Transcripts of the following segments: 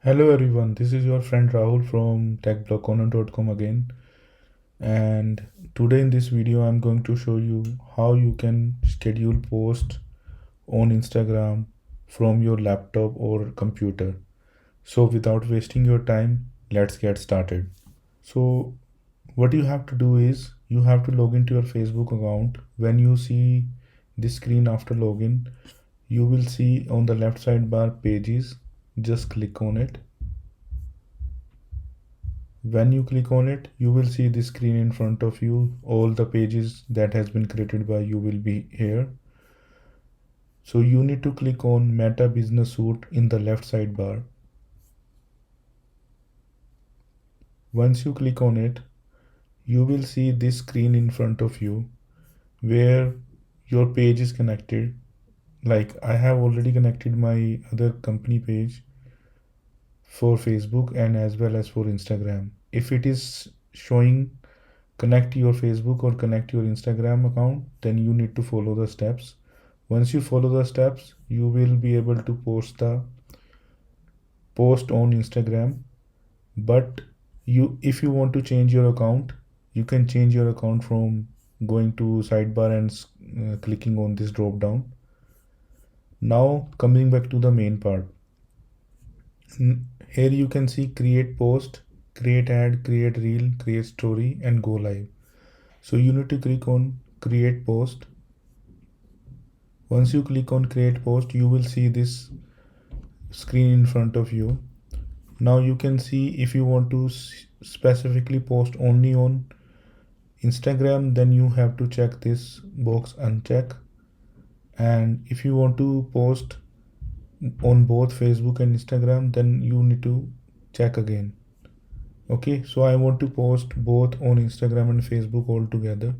Hello everyone, this is your friend Rahul from techblogcorner.com again, and today in this video I'm going to show you how you can schedule posts on Instagram from your laptop or computer. So without wasting your time, let's get started. So what you have to do is you have to log into your Facebook account. When you see this screen after login, you will see on the left side bar pages. Just click on it. When you click on it, you will see the screen in front of you. All the pages that has been created by you will be here. So you need to click on Meta Business Suite in the left sidebar. Once you click on it, you will see this screen in front of you where your page is connected. Like I have already connected my other company page for Facebook and as well as for Instagram. If it is showing connect your Facebook or connect your Instagram account, then you need to follow the steps. Once you follow the steps, you will be able to post on Instagram. But if you want to change your account, you can change your account from going to sidebar and clicking on this drop down. Now coming back to the main part. Here you can see create post, create ad, create reel, create story, and go live. So you need to click on create post. Once you click on create post, you will see this screen in front of you. Now you can see if you want to specifically post only on Instagram, then you have to check this box uncheck. And if you want to post on both Facebook and Instagram, then you need to check again. Okay, so I want to post both on Instagram and Facebook all together.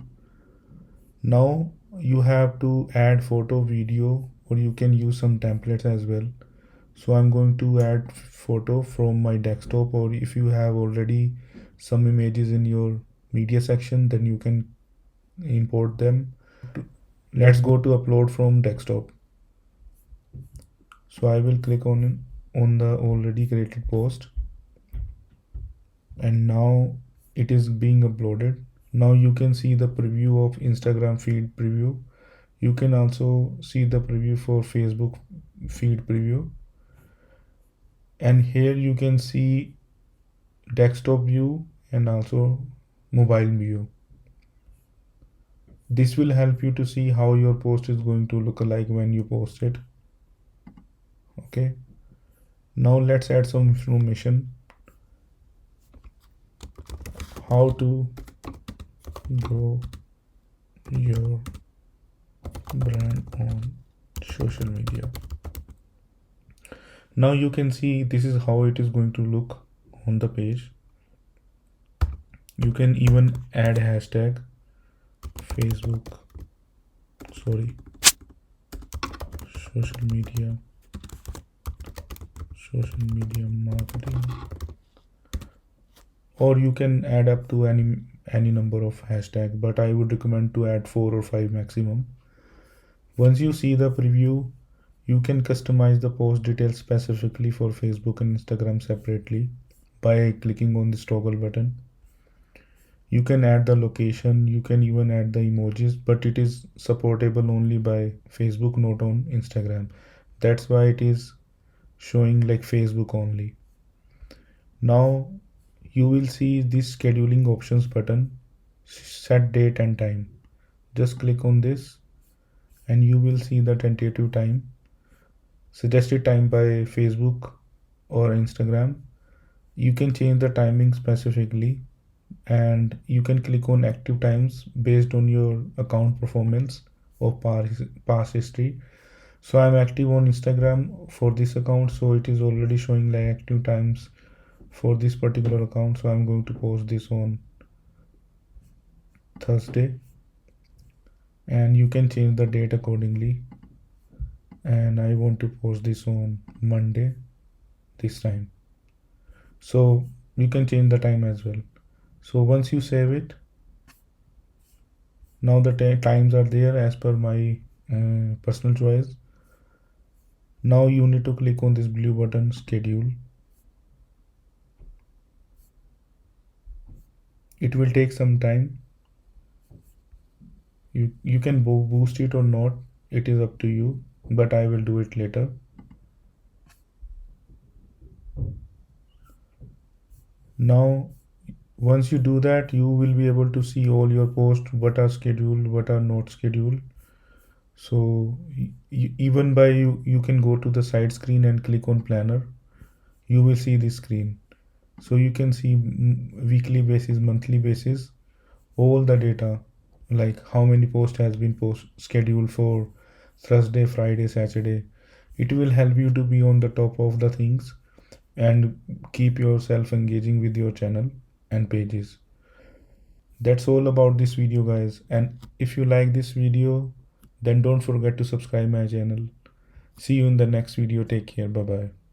Now you have to add photo, video, or you can use some templates as well. So I'm going to add photo from my desktop, or if you have already some images in your media section, then you can import them. Let's go to upload from desktop. So I will click on the already created post, and now it is being uploaded. Now you can see the preview of Instagram feed preview. You can also see the preview for Facebook feed preview. And here you can see desktop view and also mobile view. This will help you to see how your post is going to look like when you post it. Okay, now let's add some information. How to grow your brand on social media. Now you can see this is how it is going to look on the page. You can even add hashtag Facebook, social media marketing, or you can add up to any number of hashtag, but I would recommend to add 4 or 5 maximum. Once you see the preview, you can customize the post details specifically for Facebook and Instagram separately by clicking on this toggle button. You can add the location, you can even add the emojis, but it is supportable only by Facebook, not on Instagram. That's why it is showing like Facebook only. Now you will see this scheduling options button, set date and time. Just click on this and you will see the tentative time, suggested time by Facebook or Instagram. You can change the timing specifically, and you can click on active times based on your account performance or past history. So I'm active on Instagram for this account, so it is already showing like active times for this particular account. So I'm going to post this on Thursday, and you can change the date accordingly. And I want to post this on Monday this time, so you can change the time as well. So once you save it, now the times are there as per my personal choice. Now you need to click on this blue button schedule. It will take some time. You can boost it or not, it is up to you, but I will do it later. Now once you do that, you will be able to see all your posts, what are scheduled, what are not scheduled. So even by you can go to the side screen and click on planner. You will see this screen. So you can see weekly basis, monthly basis, all the data, like how many posts has been scheduled for Thursday, Friday, Saturday. It will help you to be on the top of the things and keep yourself engaging with your channel and pages. That's all about this video, guys, and if you like this video, then don't forget to subscribe my channel. See you in the next video. Take care. Bye bye.